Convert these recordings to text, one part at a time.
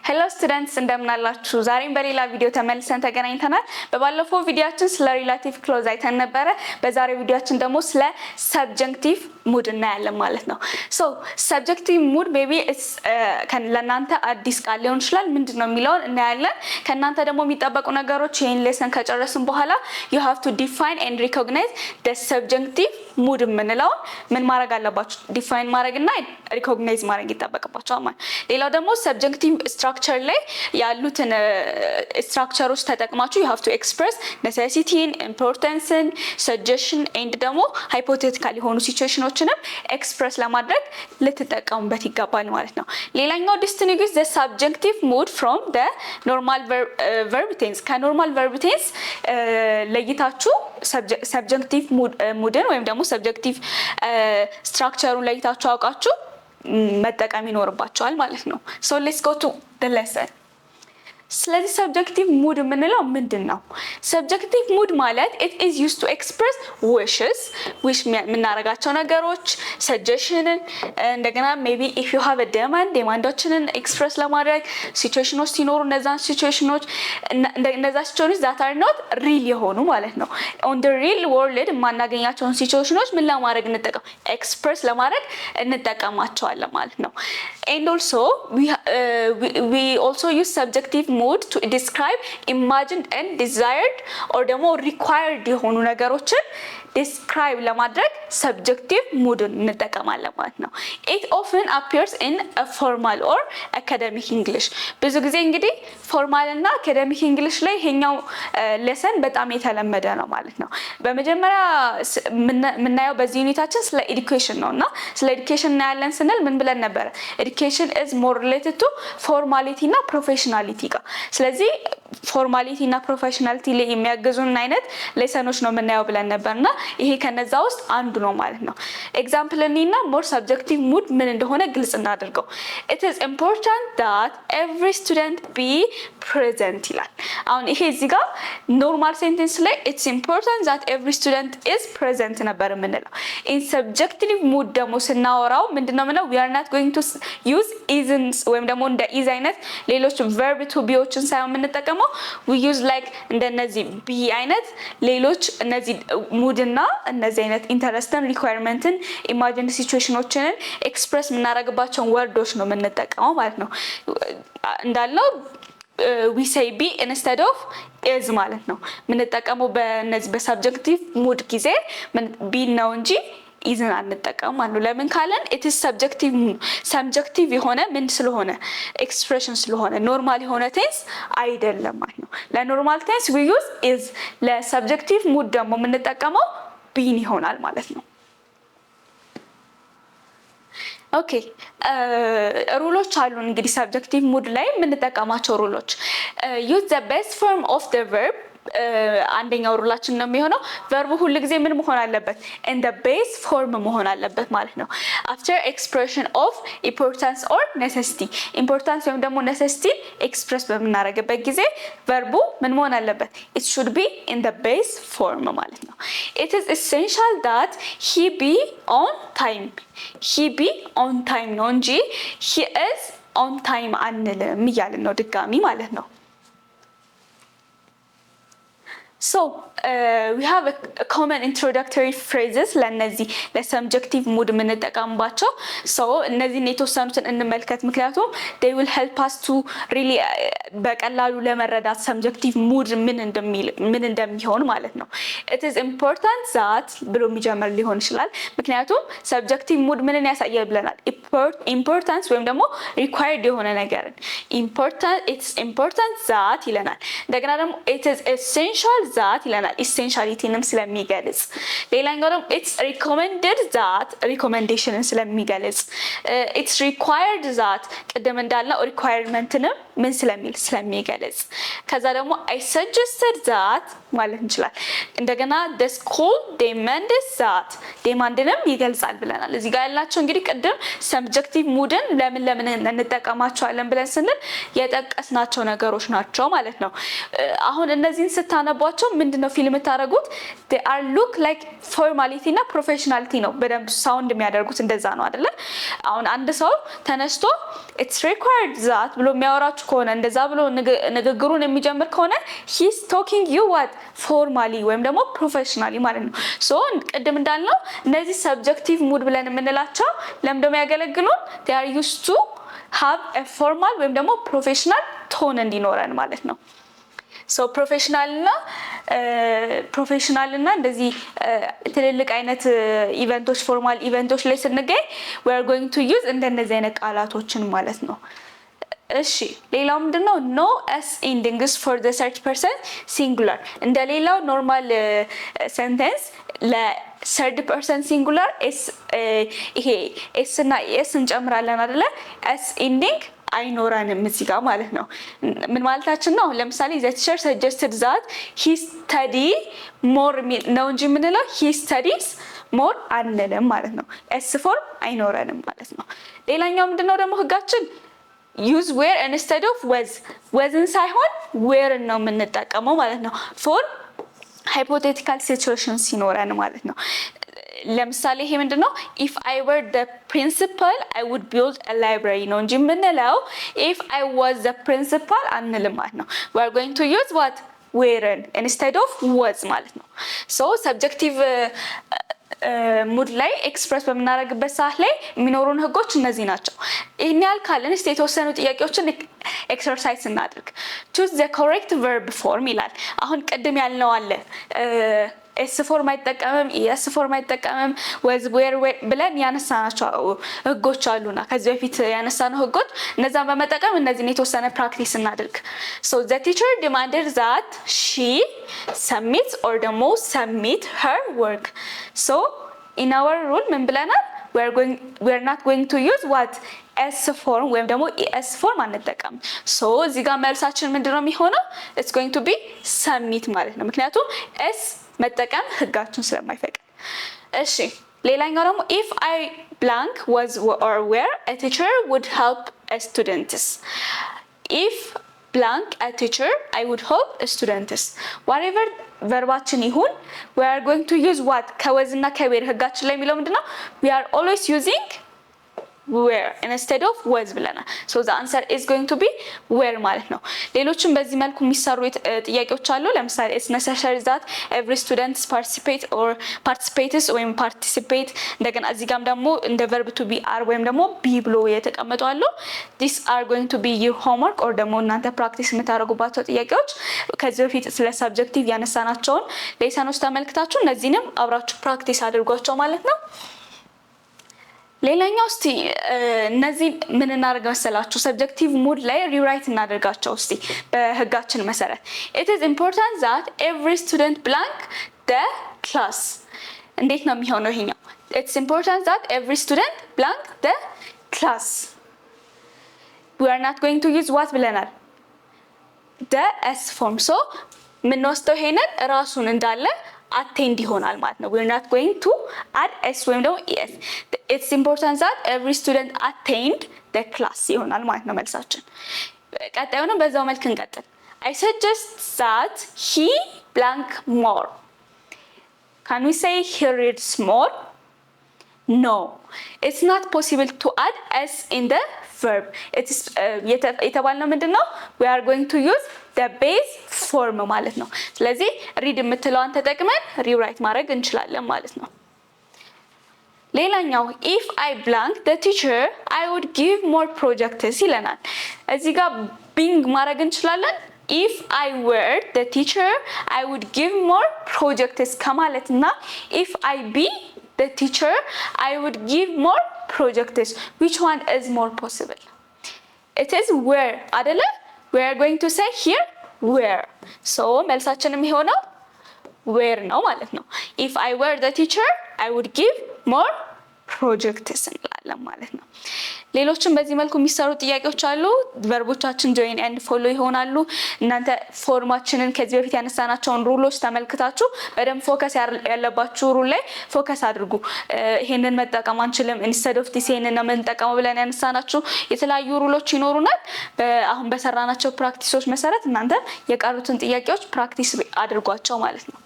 Hello students እንደምን አላችሁ ዛሬም በሌላ ቪዲዮ ተመልሰን ተገናኝተናል በባለፈው ቪዲዮአችን ስለ ሪሌቲቭ ክሎዝ አይተን ነበር በዛሬው ቪዲዮአችን ደግሞ ስለ ሰብጀንክቲቭ ሙድ እናያለን ማለት ነው so subjective mood maybe it's ለናንተ አዲስ ቃል ሊሆን ይችላል ምንድነው የሚለው እናያለን ከናንተ ደግሞ የሚጠበቁ ነገሮች ይሄን ሌሰን ከጨረስን በኋላ you have to define and recognize the subjective mood ምንለው ምን ማድረግ አለባችሁ define ማድረግና recognize ማድረግ ይጠበቅባችኋል ማለት ሌላው ደግሞ subjective structure ላይ ያሉትን structureዎች ተጠቅማችሁ you have to express necessity importance suggestion and ደግሞ hypothetical የሆኑ situationዎችንም express ለማድረግ ልትጠቀሙበት ይገባል ማለት ነው ሌላኛው distinguish the subjective mood from the normal verb tense ከnormal verb tense ለይታችሁ subjective moodን ወይም ደግሞ subjective structureውን ለይታችሁ አውቃችሁ መጠቀም ይኖርባችኋል ማለት ነው so let's go to the lesson ስለዚህ subjective mood ምንለው ምንድነው subjective mood ማለት it is used to express wishes wish ምናረጋቸው ነገሮች suggestion እንደገና maybe if you have a demandዎችን express ለማድረግ situationዎች ሲኖሩ እነዛን situationዎች እነዛ situations that are not real የሆኑ ማለት ነው on the real world ማናገኛቸውን situationዎች ምን ለማድረግ እንጠቀም express ለማድረግ እንጠቀማቸዋለን ማለት ነው and also we also use subjective mood to describe imagined and desired or ደግሞ required የሆኑ ነገሮችን describe ለማድረግ subjective mood እንጠቀማለን ማለት ነው it often appears in a formal or academic english ብዙ ጊዜ እንግዲህ formal እና academic english ላይ ይሄኛው lesson በጣም የተለመደ ነው ማለት ነው በመጀመሪያ ምናየው በዚህ ዩኒታችን ስለ education ነውና ስለ education እናያለን ስንል ምን ብለን ነበር education is more related to formality እና professionality ጋር ስለዚህ formality እና professionality ላይ የሚያገዙን አይነት ሌሰኖች ነው የምናየው ብለን ነበርና ይሄ ከነዛ ውስጥ አንዱ ነው ማለት ነው ኤግዛምፕል እና more subjective mood ምን እንደሆነ ግልጽ እናድርገው it is important that every student be present ይላል አሁን ይሄ እዚህ ጋር ኖርማል ሴንቴንስ ላይ it's important that every student is present ነበር የምንለው in subjective mood ደግሞ ስናወራው ምንድነው ምነው we are not going to use isn't ወይም ደግሞ እንደ is አይነት ሌሎች verb to beዎችን ሳይሆን የምንጠቀመው we use like እንደነዚህ be አይነት ሌሎች እነዚህ mood እና እነዚህ አይነት ኢንተረስትን ሪኳየርመንትን ኢማጂን ሲቹዌሽኖችን ኤክስፕረስ ምናረግባቸው ወርዶች ነው የምንጠቀመው ማለት ነው እንዳልነው we say be instead of is ማለት ነው ምንጠቀመው በእነዚህ በሰብጀክቲቭ ሙድ ጊዜ be ነው እንጂ isን አንጠቀም ማለት ነው ለምን ካለን it is subjective የሆነ ምን ስለሆነ expression ስለሆነ ኖርማል የሆነ ቴንስ አይደለም ማለት ነው ለኖርማል ቴንስ we use is ለሰብጀክቲቭ ሙድ ደግሞ የምንጠቀመው being ይሆናል ማለት ነው ኦኬ ሩሎች አሉ እንግዲህ ሰብጀክቲቭ ሙድ ላይ የምንጠቀማቸው ሩሎች use the best form of the verb አንደኛው ሩላችን ነው የሚሆነው verb ሁሉ ጊዜ ምን መሆን አለበት in the base form መሆን አለበት ማለት ነው after expression of importance or necessity importance ወይም ደግሞ necessity express በመናረግበት ጊዜ verb ምን መሆን አለበት it should be in the base form ማለት ነው it is essential that he be on time ነው እንጂ he is on time አንልም እያልን ነው ድጋሚ ማለት ነው So we have a common introductory phrases ለነዚህ ለsubjective mood የምንጠቀምባቸው so እነዚህን የተወሰኑትን እንመልከት ምክንያቱም they will help us to really በቀላሉ ለመረዳት subjective mood ምን እንደሚሆን ማለት ነው it is important that ብሎ የሚጀምር ሊሆን ይችላል ምክንያቱም subjective mood ምንን ያሳያል ብለናል importance ወይም ደግሞ required የሆነ ነገርን it's important that ይለናል እንደገና ደግሞ it is essential that ይለናል essentialityንም ስለሚገልጽ ሌላኛው ደግሞ it's recommended that recommendationን ስለሚገልጽ it's required that ቀደም እንዳልነው requirementንም ምን ስለሚገልጽ ከዛ ደግሞ I suggested that ማለት እንችላለን እንደገና the school demanded that demandንም ይገልጻል ብለናል እዚህ ጋር ያላችሁ እንግዲህ ቀደም subjective moodን ለምን እንጠቀማቸዋለን ብለን ስንል የጠቀስናቸው ነገሮች ናቸው ማለት ነው አሁን እነዚህን ስታነቧቸው ምንድነው ፊልም ታረጉት they are look like formality እና professionality ነው በደንብ ሳውንድ የሚያደርጉት እንደዛ ነው አይደለ አሁን አንድ ሰው ተነስቶ it's required that ብሎ የሚያወራችሁ የሚጠይቃችሁ ከሆነ እንደዛ ብሎ ንግግሩን የሚጀምር ከሆነ he's talking you what formally ወይም ደግሞ professionally ማለት ነው። ሶ ቅድም እንዳልነው እነዚህ ሰብጀክቲቭ ሙድ ብለን የምንላቸው ለምንድነው ያገለግሉን? they are used to have a formal ወይም ደግሞ professional tone እንዲኖረን ማለት ነው። ሶ ፕሮፌሽናል እና እንደዚህ ትልልቅ አይነት ኢቨንቶች ፎርማል ኢቨንቶች ላይ ስንገኝ we are going to use እንደነዚህ አይነት ቃላቶችን ማለት ነው። እሺ ሌላው ምንድነው? no s endings for the third person singular እንደሌላው ኖርማል ሴንቴንስ ለthird person singular ይሄ s እና s እንጨምራለን አይደለ? s ending አይኖራንም እዚህ ጋር ማለት ነው። ምን ማለታችን ነው? ለምሳሌ the teacher suggested that he study more ነው እንጂ የምንለው he studies more አንልም ማለት ነው። s ፎርም አይኖረንም ማለት ነው። ሌላኛው ምንድነው ደግሞ ህጋችን use where instead of wasን ሳይሆን where ነው የምንጠቀመው ማለት ነው for hypothetical situations ሲኖረን ማለት ነው። ለምሳሌ ይሄ ምንድነው? if I were the principal I would build a library ነው እንጂ የምንለው if I was the principal አንልም ማለት ነው። we are going to use what were instead of was ማለት ነው። so subjective ሙድ ላይ ኤክስፕረስ በምናደርግበት ሰዓት ላይ የሚኖሩን ህጎች እነዚህ ናቸው። ይሄን ያህል ካለን እስቲ የተወሰኑ ጥያቄዎችን ኤክሰርሳይዝ እናድርግ። choose the correct verb form ይላል። አሁን ቅድም ያልነው አለ ኤስ ፎርም አይጠቀምም ኤስ ፎርም አይጠቀምም was where ብለን ያነሳናቸው ህጎች አሉና ከዚህ በፊት ያነሳነው ህጎች እነዛን በመጠቀም እነዚህን የተወሰነ ፕራክቲስ እናድርግ። so the teacher demanded that she submits or ደግሞ submit her work. so in our rule ምን ብለናል? we are not going to use what s form ወይም ደግሞ es form አንጠቀም። so እዚህ ጋር መልሳችን ምንድነው የሚሆነው? it's going to be submit ማለት ነው። ምክንያቱም s መጠቀም ህጋችን ስለማይፈቅድ። እሺ ሌላኛው ደግሞ if I blank was or were a teacher would help students. if blank a teacher I would help students. whatever verbaችን ይሁን we are going to use what ከወዝ እና ከዌር ህጋችን ላይ የሚለው ምንድነው? we are always using where instead of was ብለናል። so the answer is going to be where ማለት ነው። ሌሎችም በዚህ መልኩ የሚሰሩ ጥያቄዎች አሉ። ለምሳሌ it's necessary that every student participates ወይም participate እንደገና እዚህ ጋርም ደግሞ እንደ verb to be are ወይም ደግሞ be ብሎ የተቀመጡ አሉ። these are going to be your homework or ደግሞ እናንተ ፕራክቲስ የምታደርጉባቸው ጥያቄዎች ከዚህ በፊት ስለ subjective ያነሳናቸውን ሌሰኖች ተመልክታችሁ እነዚህንም አብራችሁ ፕራክቲስ አድርጓቸው ማለት ነው። ሌላኛው እስቲ እነዚህ ምን እናደርግ መሰላችሁ? ሰብጀክቲቭ ሙድ ላይ ሪራይት እናደርጋቸው እስቲ በህጋችን መሰረት it is important that every student blank the class እንዴት ነው የሚሆነው ይሄኛው? it's important that every student blank the class. we are not going to use what ብለናል? the s form. so የምንወስደው ይሄንን ራሱን እንዳለ attend ይሆናል ማለት ነው። we are not going to add s ወይም ደግሞ es. it's important that every student attend the class ይሆናል ማለት ነው መልሳችን። ቀጣዩንም በዛው መልክ እንቀጥል። I suggest that he blank more. can we say he reads more? no, it's not possible to add s in the verb. it is የተባልነው ምንድነው? we are going to use the base form ማለት ነው። ስለዚህ read የምትለዋን ተጠቅመን ሪራይት ማድረግ እንችላለን ማለት ነው። ሌላኛው if I blank the teacher I would give more projects ይለናል። እዚህ ጋር being ማድረግ እንችላለን። if I were the teacher I would give more projects ከማለትና if I be the teacher I would give more projects. which one is more possible? it is where አይደለ? we are going to say here where. so መልሳችን የሚሆነው where ነው ማለት ነው። if I were the teacher I would give more projects እንላለን ማለት ነው። ሌሎችም በዚህ መልኩ የሚሰሩ ጥያቄዎች አሉ። ቨርቦቻችን join and follow ይሆናሉ። እናንተ ፎርማችንን ከዚህ በፊት ያነሳናቸውን ሩሎች ተመልክታችሁ በደንብ ፎከስ ያለባችሁ ሩል ላይ ፎከስ አድርጉ። ይሄንን መጠቀም አንችልም instead of this ይሄንን ነው የምንጠቀመው ብለን ያነሳናችሁ የተለያዩ ሩሎች ይኖሩናል። አሁን በሰራናቸው ፕራክቲሶች መሰረት እናንተ የቀሩትን ጥያቄዎች ፕራክቲስ አድርጓቸው ማለት ነው።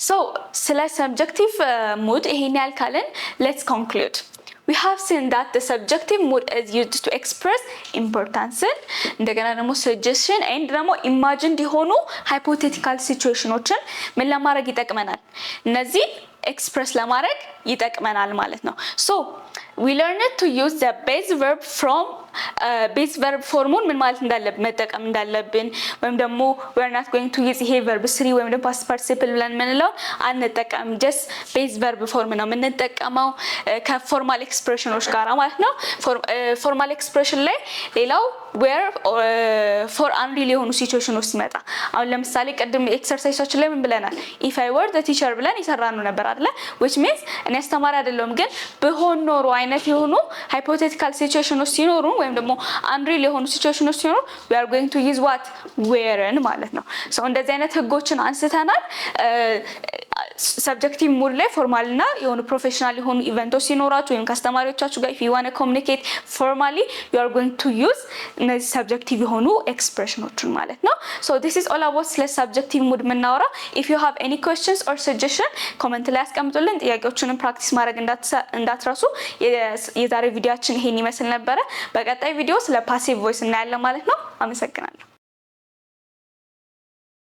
so ስለ subjective mood ይሄን ያህል ካልን let's conclude. we have seen that the subjective mood is used to express importance እንደገና ደግሞ suggestion and ደግሞ imagined የሆኑ hypothetical situationዎችን ምን ለማድረግ ይጠቅመናል እነዚህ express ለማድረግ ይጠቅመናል ማለት ነው so we learned to use the base verb from base verb formun ምን ማለት እንዳለብን መጠቀም እንዳለብን ወይም ደግሞ we are not going to use ይሄ verb 3 ወይም ደግሞ past participle ብለን ምንለው አንጠቀም just base verb form ነው የምንጠቀመው ከፎርማል ኤክስፕሬሽኖች ጋር ማለት ነው ፎርማል ኤክስፕሬሽን ላይ ሌላው where for unreal የሆኑ ሲቹዌሽኖች ሲመጣ አሁን ለምሳሌ ቀደም ኤክሰርሳይዛችን ላይ ምን ብለናል if I were the teacher ብለን ይሰራነው ነበር አይደለ which means እኔ አስተማሪ አይደለም ግን በሆን ኖሮ አይነት የሆኑ hypothetical situations ሲኖሩ ወይም ደግሞ unreal የሆኑ situations ሲኖሩ we are going to use what where ማለት ነው so እንደዚህ አይነት ህጎችን አንስተናል subjective mood ላይ ፎርማል እና የሆኑ ፕሮፌሽናል የሆኑ ኢቨንቶች ሲኖራችሁ ወይም ከአስተማሪዎቻችሁ ጋር if you want to communicate formally you are going to use እነዚህ subjective የሆኑ ኤክስፕሬሽኖችን ማለት ነው so this is all about ስለ subjective mood የምናወራ if you have any questions or suggestion comment ላይ አስቀምጡልን ጥያቄዎችንም ፕራክቲስ ማድረግ እንዳትረሱ የዛሬ ቪዲዮአችን ይሄን ይመስል ነበር በቀጣይ ቪዲዮ ስለ passive voice እናያለን ማለት ነው አመሰግናለሁ